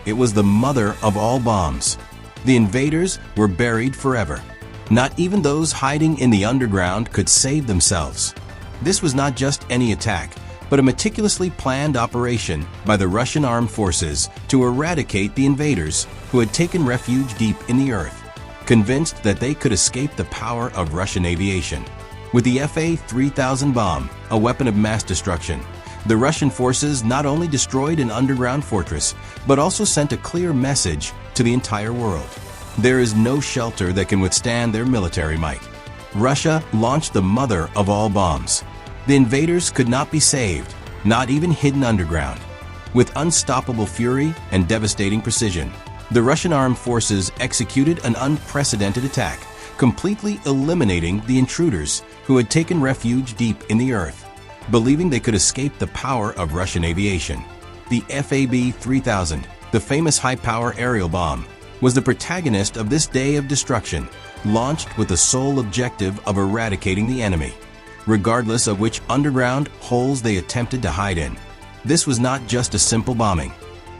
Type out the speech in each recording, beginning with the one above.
It was the mother of all bombs. The invaders were buried forever. Not even those hiding in the underground could save themselves. This was not just any attack, but a meticulously planned operation by the Russian armed forces to eradicate the invaders who had taken refuge deep in the earth, convinced that they could escape the power of Russian aviation. With the FA-3000 bomb, a weapon of mass destruction, the Russian forces not only destroyed an underground fortress, but also sent a clear message to the entire world. There is no shelter that can withstand their military might. Russia launched the mother of all bombs. The invaders could not be saved, not even hidden underground. With unstoppable fury and devastating precision, the Russian armed forces executed an unprecedented attack, completely eliminating the intruders who had taken refuge deep in the earth, believing they could escape the power of Russian aviation. The FAB-3000, the famous high-power aerial bomb, was the protagonist of this day of destruction, launched with the sole objective of eradicating the enemy, regardless of which underground holes they attempted to hide in. This was not just a simple bombing.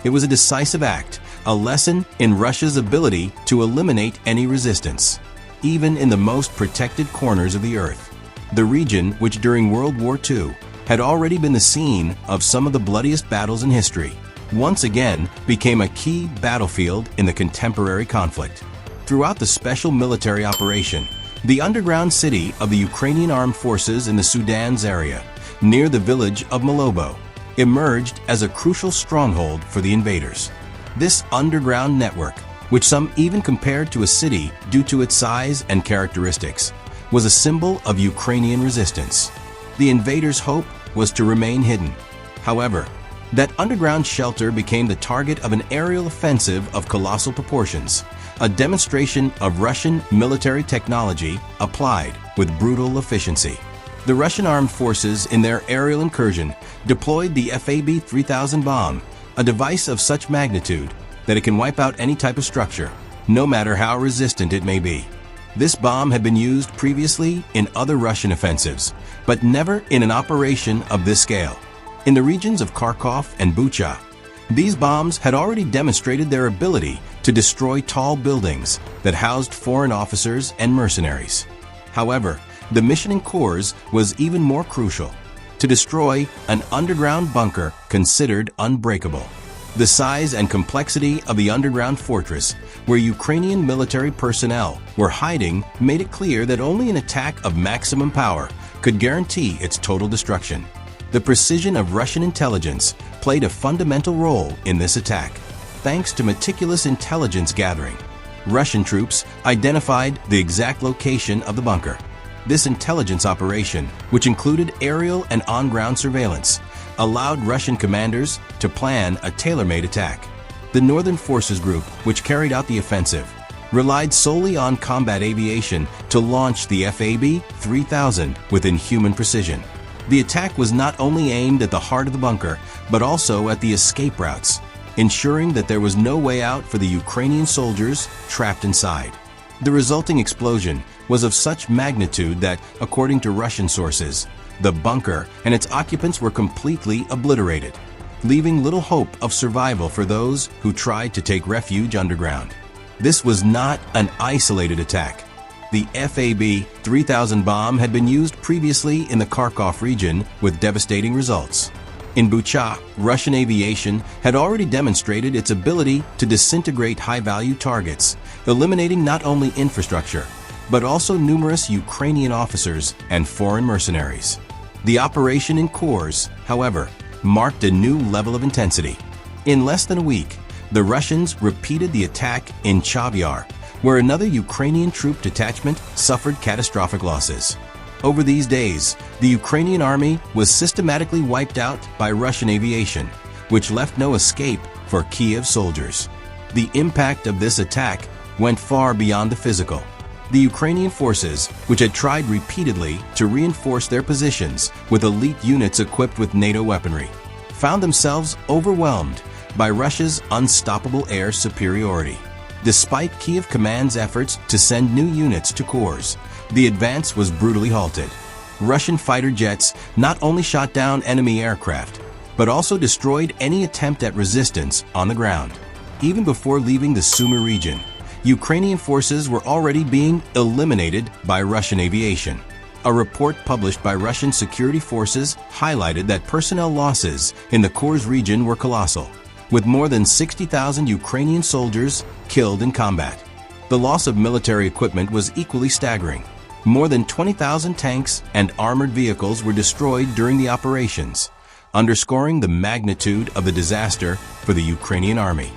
It was a decisive act, a lesson in Russia's ability to eliminate any resistance, even in the most protected corners of the earth. The region, which during World War II had already been the scene of some of the bloodiest battles in history, once again became a key battlefield in the contemporary conflict. Throughout the special military operation, the underground city of the Ukrainian armed forces in the Sudan's area, near the village of Molobo, emerged as a crucial stronghold for the invaders. This underground network, which some even compared to a city due to its size and characteristics, was a symbol of Ukrainian resistance. The invaders' hope was to remain hidden. However, that underground shelter became the target of an aerial offensive of colossal proportions, a demonstration of Russian military technology applied with brutal efficiency. The Russian armed forces, in their aerial incursion, deployed the FAB-3000 bomb, a device of such magnitude that it can wipe out any type of structure, no matter how resistant it may be. This bomb had been used previously in other Russian offensives, but never in an operation of this scale. In the regions of Kharkov and Bucha, these bombs had already demonstrated their ability to destroy tall buildings that housed foreign officers and mercenaries. However, the mission in Kurs was even more crucial: to destroy an underground bunker considered unbreakable. The size and complexity of the underground fortress, where Ukrainian military personnel were hiding, made it clear that only an attack of maximum power could guarantee its total destruction. The precision of Russian intelligence played a fundamental role in this attack. Thanks to meticulous intelligence gathering, Russian troops identified the exact location of the bunker. This intelligence operation, which included aerial and on-ground surveillance, allowed Russian commanders to plan a tailor-made attack. The Northern Forces Group, which carried out the offensive, relied solely on combat aviation to launch the FAB-3000 with inhuman precision. The attack was not only aimed at the heart of the bunker, but also at the escape routes, ensuring that there was no way out for the Ukrainian soldiers trapped inside. The resulting explosion was of such magnitude that, according to Russian sources, the bunker and its occupants were completely obliterated, leaving little hope of survival for those who tried to take refuge underground. This was not an isolated attack. The FAB-3000 bomb had been used previously in the Kharkov region with devastating results. In Bucha, Russian aviation had already demonstrated its ability to disintegrate high-value targets, eliminating not only infrastructure, but also numerous Ukrainian officers and foreign mercenaries. The operation in Kurs, however, marked a new level of intensity. In less than a week, the Russians repeated the attack in Chavyar, where another Ukrainian troop detachment suffered catastrophic losses. Over these days, the Ukrainian army was systematically wiped out by Russian aviation, which left no escape for Kiev soldiers. The impact of this attack went far beyond the physical. The Ukrainian forces, which had tried repeatedly to reinforce their positions with elite units equipped with NATO weaponry, found themselves overwhelmed by Russia's unstoppable air superiority. Despite Kiev Command's efforts to send new units to Kurs, the advance was brutally halted. Russian fighter jets not only shot down enemy aircraft, but also destroyed any attempt at resistance on the ground. Even before leaving the Sumy region, Ukrainian forces were already being eliminated by Russian aviation. A report published by Russian security forces highlighted that personnel losses in the Kurs region were colossal, with more than 60,000 Ukrainian soldiers killed in combat. The loss of military equipment was equally staggering. More than 20,000 tanks and armored vehicles were destroyed during the operations, underscoring the magnitude of the disaster for the Ukrainian army.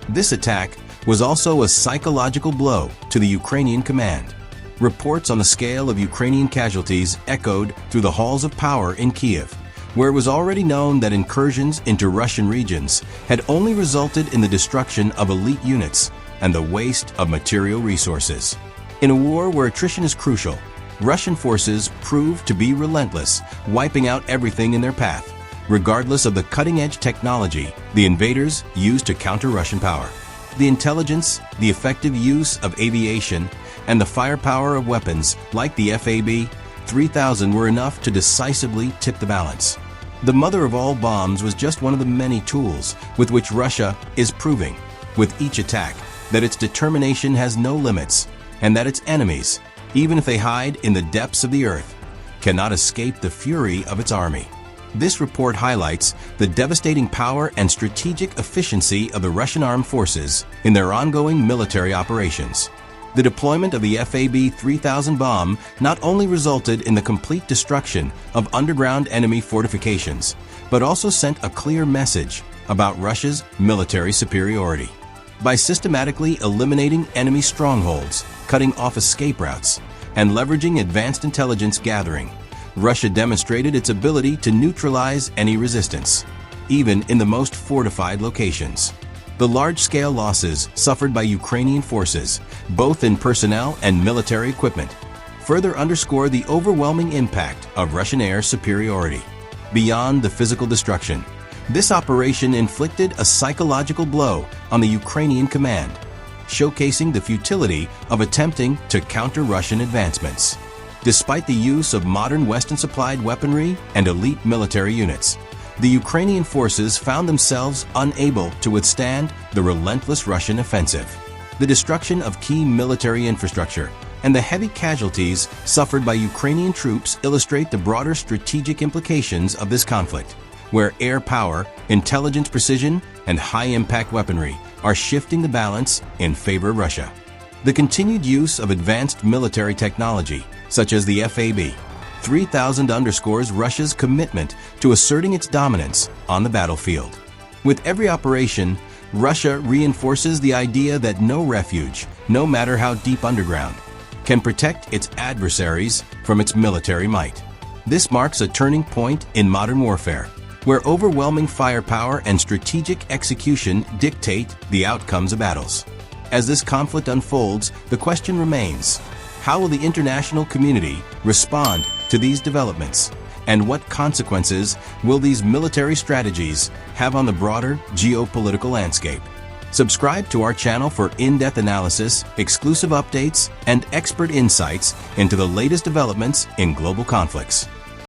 This attack was also a psychological blow to the Ukrainian command. Reports on the scale of Ukrainian casualties echoed through the halls of power in Kiev, where it was already known that incursions into Russian regions had only resulted in the destruction of elite units and the waste of material resources. In a war where attrition is crucial, Russian forces proved to be relentless, wiping out everything in their path, regardless of the cutting-edge technology the invaders used to counter Russian power. The intelligence, the effective use of aviation, and the firepower of weapons like the FAB-3000 were enough to decisively tip the balance. The mother of all bombs was just one of the many tools with which Russia is proving, with each attack, that its determination has no limits, and that its enemies, even if they hide in the depths of the earth, cannot escape the fury of its army. This report highlights the devastating power and strategic efficiency of the Russian armed forces in their ongoing military operations. The deployment of the FAB-3000 bomb not only resulted in the complete destruction of underground enemy fortifications, but also sent a clear message about Russia's military superiority. By systematically eliminating enemy strongholds, cutting off escape routes, and leveraging advanced intelligence gathering, Russia demonstrated its ability to neutralize any resistance, even in the most fortified locations. The large-scale losses suffered by Ukrainian forces, both in personnel and military equipment, further underscore the overwhelming impact of Russian air superiority. Beyond the physical destruction, this operation inflicted a psychological blow on the Ukrainian command, showcasing the futility of attempting to counter Russian advancements. Despite the use of modern Western-supplied weaponry and elite military units, the Ukrainian forces found themselves unable to withstand the relentless Russian offensive. The destruction of key military infrastructure and the heavy casualties suffered by Ukrainian troops illustrate the broader strategic implications of this conflict, where air power, intelligence precision, and high-impact weaponry are shifting the balance in favor of Russia. The continued use of advanced military technology, such as the FAB-3000, underscores Russia's commitment to asserting its dominance on the battlefield. With every operation, Russia reinforces the idea that no refuge, no matter how deep underground, can protect its adversaries from its military might. This marks a turning point in modern warfare, where overwhelming firepower and strategic execution dictate the outcomes of battles. As this conflict unfolds, the question remains: how will the international community respond to these developments? And what consequences will these military strategies have on the broader geopolitical landscape? Subscribe to our channel for in-depth analysis, exclusive updates, and expert insights into the latest developments in global conflicts.